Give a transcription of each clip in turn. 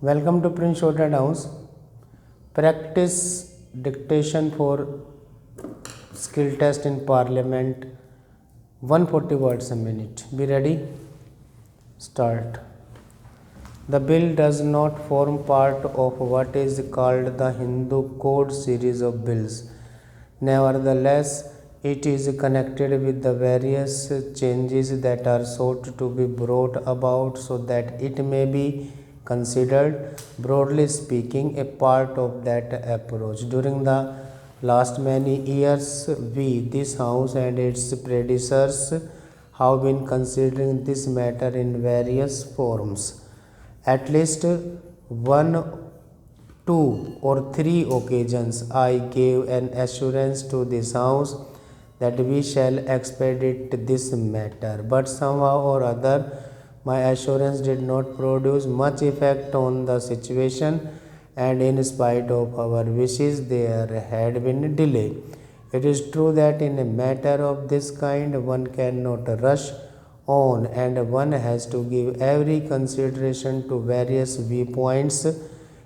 Welcome to Prince Shorted House. Practice dictation for skill test in Parliament. 140 words a minute. Be ready? Start. The bill does not form part of what is called the Hindu Code series of bills. Nevertheless, it is connected with the various changes that are sought to be brought about so that it may be considered, broadly speaking, a part of that approach. During the last many years, we, this House and its predecessors, have been considering this matter in various forms. At least one, two, or three occasions, I gave an assurance to this House that we shall expedite this matter, but somehow or other, my assurance did not produce much effect on the situation, and in spite of our wishes, there had been a delay. It is true that in a matter of this kind, one cannot rush on, and one has to give every consideration to various viewpoints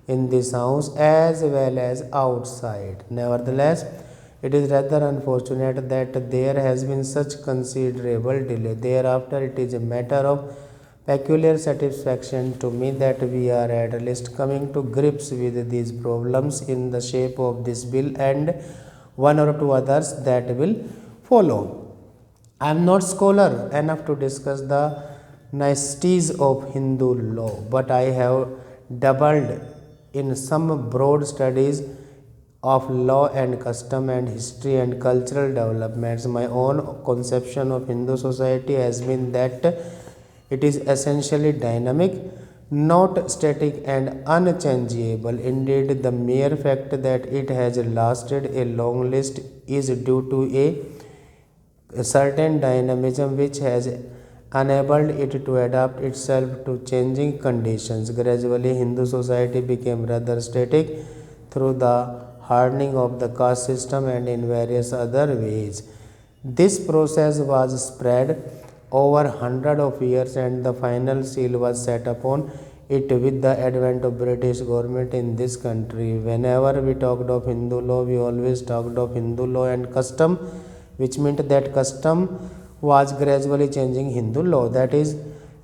in this House as well as outside. Nevertheless, it is rather unfortunate that there has been such considerable delay. Thereafter, it is a matter of peculiar satisfaction to me that we are at least coming to grips with these problems in the shape of this bill and one or two others that will follow. I am not scholar enough to discuss the niceties of Hindu law, but I have dabbled in some broad studies of law and custom and history and cultural developments. My own conception of Hindu society has been that it is essentially dynamic, not static and unchangeable. Indeed, the mere fact that it has lasted a long list is due to a certain dynamism which has enabled it to adapt itself to changing conditions. Gradually, Hindu society became rather static through the hardening of the caste system and in various other ways. This process was spread over hundred of years and the final seal was set upon it with the advent of British government in this country. Whenever we talked of Hindu law, we always talked of Hindu law and custom, which meant that custom was gradually changing Hindu law. That is,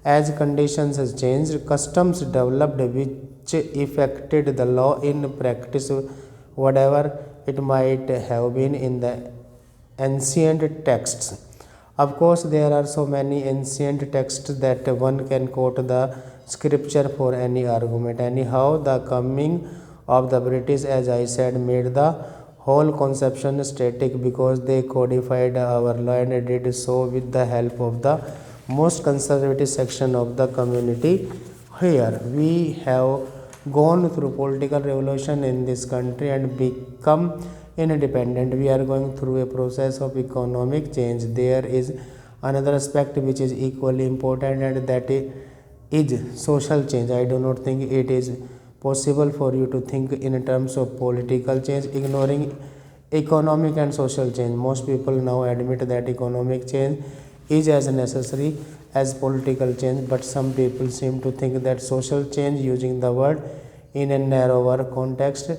as conditions has changed, customs developed which affected the law in practice, whatever it might have been in the ancient texts. Of course, there are so many ancient texts that one can quote the scripture for any argument. Anyhow, the coming of the British, as I said, made the whole conception static because they codified our law and did so with the help of the most conservative section of the community. Here, we have gone through political revolution in this country and become independent. We are going through a process of economic change. There is another aspect which is equally important, and that is social change. I do not think it is possible for you to think in terms of political change ignoring economic and social change. Most people now admit that economic change is as necessary as political change, but some people seem to think that social change, using the word in a narrower context,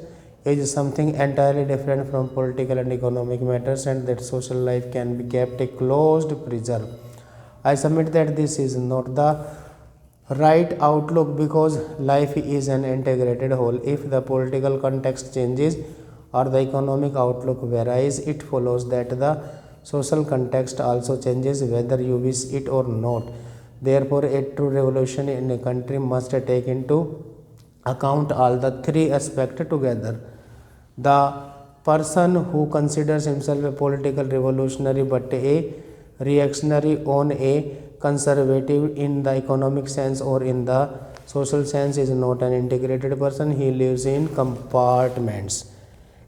is something entirely different from political and economic matters, and that social life can be kept a closed preserve. I submit that this is not the right outlook because life is an integrated whole. If the political context changes or the economic outlook varies, it follows that the social context also changes whether you wish it or not. Therefore, a true revolution in a country must take into account all the three aspects together. The person who considers himself a political revolutionary but a reactionary on a conservative in the economic sense or in the social sense is not an integrated person. He lives in compartments.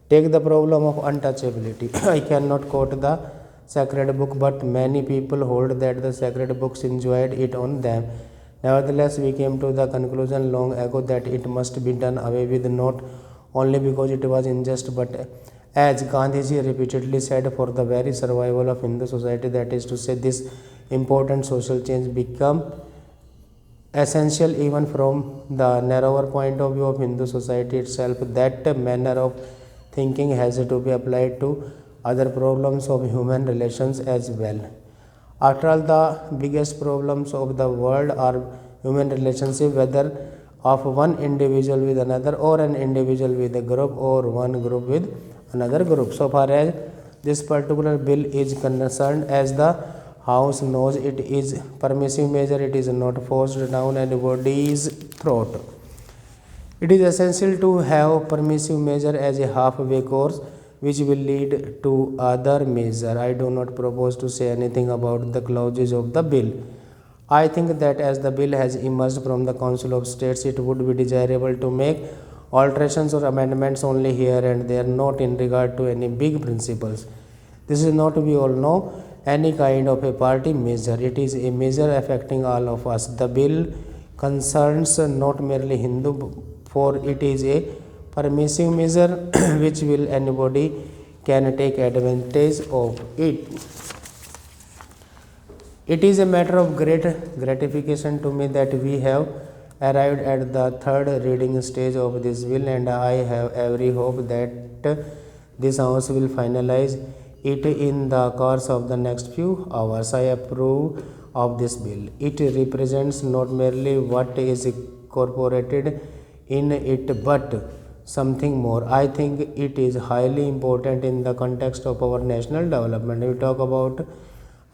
Take the problem of untouchability. I cannot quote the sacred book, but many people hold that the sacred books enjoyed it on them. Nevertheless, we came to the conclusion long ago that it must be done away with, not only because it was unjust, but as Gandhiji repeatedly said, for the very survival of Hindu society. That is to say, this important social change become essential even from the narrower point of view of Hindu society itself. That manner of thinking has to be applied to other problems of human relations as well. After all, the biggest problems of the world are human relationship, whether of one individual with another, or an individual with a group, or one group with another group. So far as this particular bill is concerned, as the House knows, it is permissive measure, it is not forced down anybody's throat. It is essential to have permissive measure as a halfway course which will lead to other measure. I do not propose to say anything about the clauses of the bill. I think that as the bill has emerged from the Council of States, it would be desirable to make alterations or amendments only here and there, not in regard to any big principles. This is not, we all know, any kind of a party measure. It is a measure affecting all of us. The bill concerns not merely Hindu, for it is a permissive measure which will anybody can take advantage of it. It is a matter of great gratification to me that we have arrived at the third reading stage of this bill, and I have every hope that this House will finalize it in the course of the next few hours. I approve of this bill. It represents not merely what is incorporated in it, but something more. I think it is highly important in the context of our national development. We talk about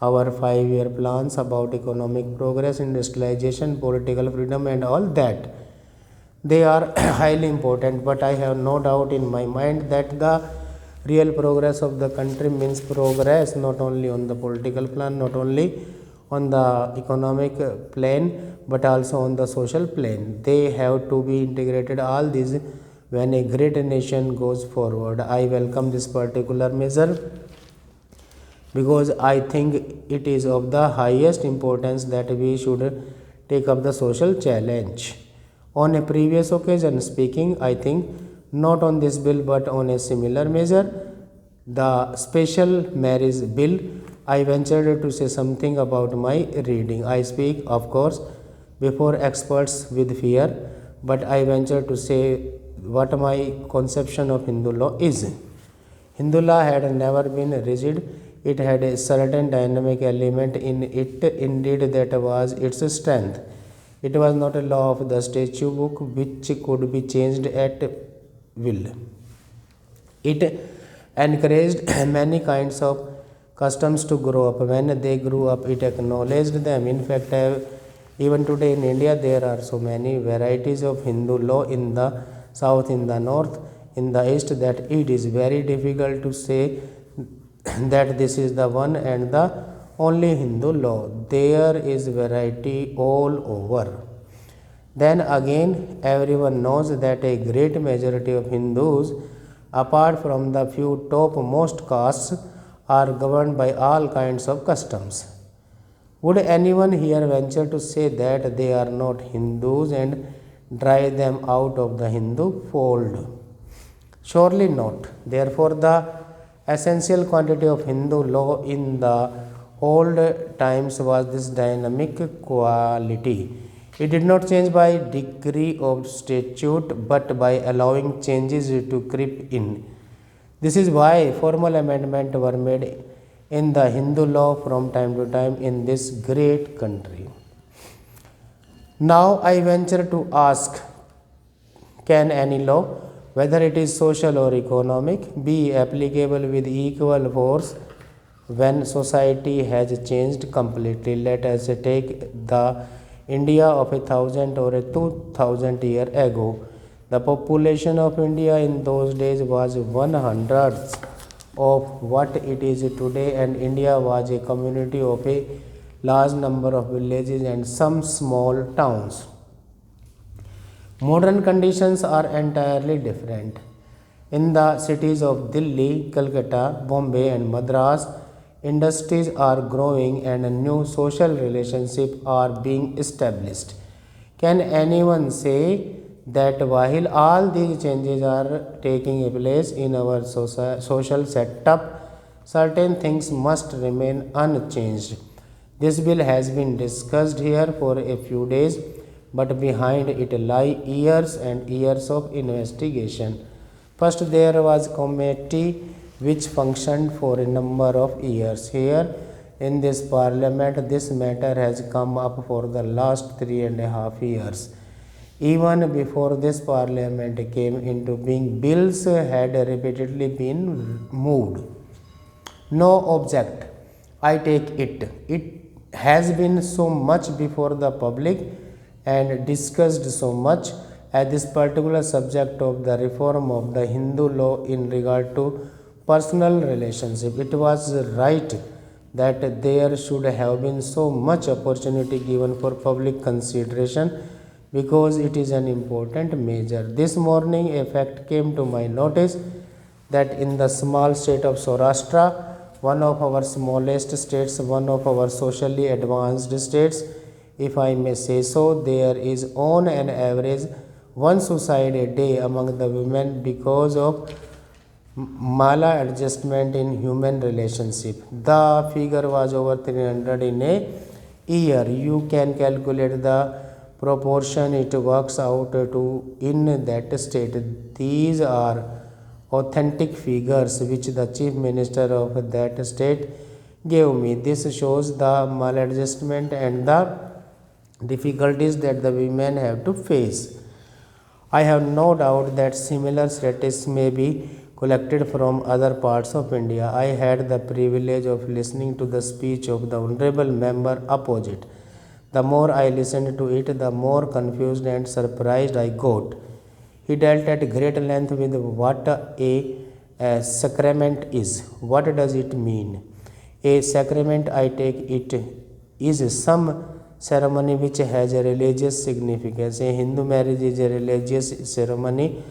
our 5-year plans, about economic progress, industrialization, political freedom, and all that. They are highly important, but I have no doubt in my mind that the real progress of the country means progress not only on the political plan, not only on the economic plane, but also on the social plane. They have to be integrated, all these, when a great nation goes forward. I welcome this particular measure because I think it is of the highest importance that we should take up the social challenge. On a previous occasion speaking, I think not on this bill but on a similar measure, the special marriage bill, I ventured to say something about my reading. I speak, of course, before experts with fear, but I venture to say what my conception of Hindu law is. Hindu law had never been rigid. It had a certain dynamic element in it, indeed, that was its strength. It was not a law of the statute book which could be changed at will. It encouraged many kinds of customs to grow up. When they grew up, it acknowledged them. In fact, even today in India, there are so many varieties of Hindu law in the south, in the north, in the east, that it is very difficult to say that this is the one and the only Hindu law. There is variety all over. Then again, everyone knows that a great majority of Hindus, apart from the few topmost castes, are governed by all kinds of customs. Would anyone here venture to say that they are not Hindus and drive them out of the Hindu fold? Surely not. Therefore, the essential quantity of Hindu law in the old times was this dynamic quality. It did not change by degree of statute, but by allowing changes to creep in. This is why formal amendments were made in the Hindu law from time to time in this great country. Now I venture to ask, can any law, whether it is social or economic, be applicable with equal force when society has changed completely? Let us take the India of 1,000 or 2,000 years ago. The population of India in those days was 1/100 of what it is today, and India was a community of a large number of villages and some small towns. Modern conditions are entirely different. In the cities of Delhi, Calcutta, Bombay, and Madras, industries are growing and new social relationships are being established. Can anyone say that while all these changes are taking place in our social setup, certain things must remain unchanged? This bill has been discussed here for a few days. but behind it lie years and years of investigation. First, there was a committee which functioned for a number of years. Here in this parliament, this matter has come up for the last 3.5 years. Even before this parliament came into being, bills had repeatedly been moved. No object, I take it. It has been so much before the public and discussed so much as this particular subject of the reform of the Hindu law in regard to personal relationship. It was right that there should have been so much opportunity given for public consideration because it is an important measure. This morning, a fact came to my notice that in the small state of Saurashtra, one of our smallest states, one of our socially advanced states, if I may say so, there is on an average one suicide a day among the women because of maladjustment in human relationship. The figure was over 300 in a year. You can calculate the proportion it works out to in that state. These are authentic figures which the chief minister of that state gave me. This shows the maladjustment and the difficulties that the women have to face. I have no doubt that similar statistics may be collected from other parts of India. I had the privilege of listening to the speech of the honorable member opposite. The more I listened to it, the more confused and surprised I got. He dealt at great length with what a sacrament is. What does it mean? A sacrament, I take it, is some ceremony which has a religious significance. A Hindu marriage is a religious ceremony,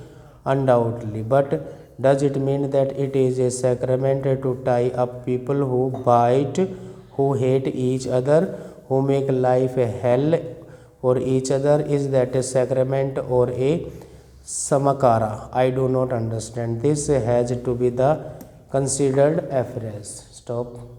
undoubtedly. But does it mean that it is a sacrament to tie up people who bite, who hate each other, who make life a hell for each other? Is that a sacrament or a samakara? I do not understand. This has to be the considered a phrase. Stop.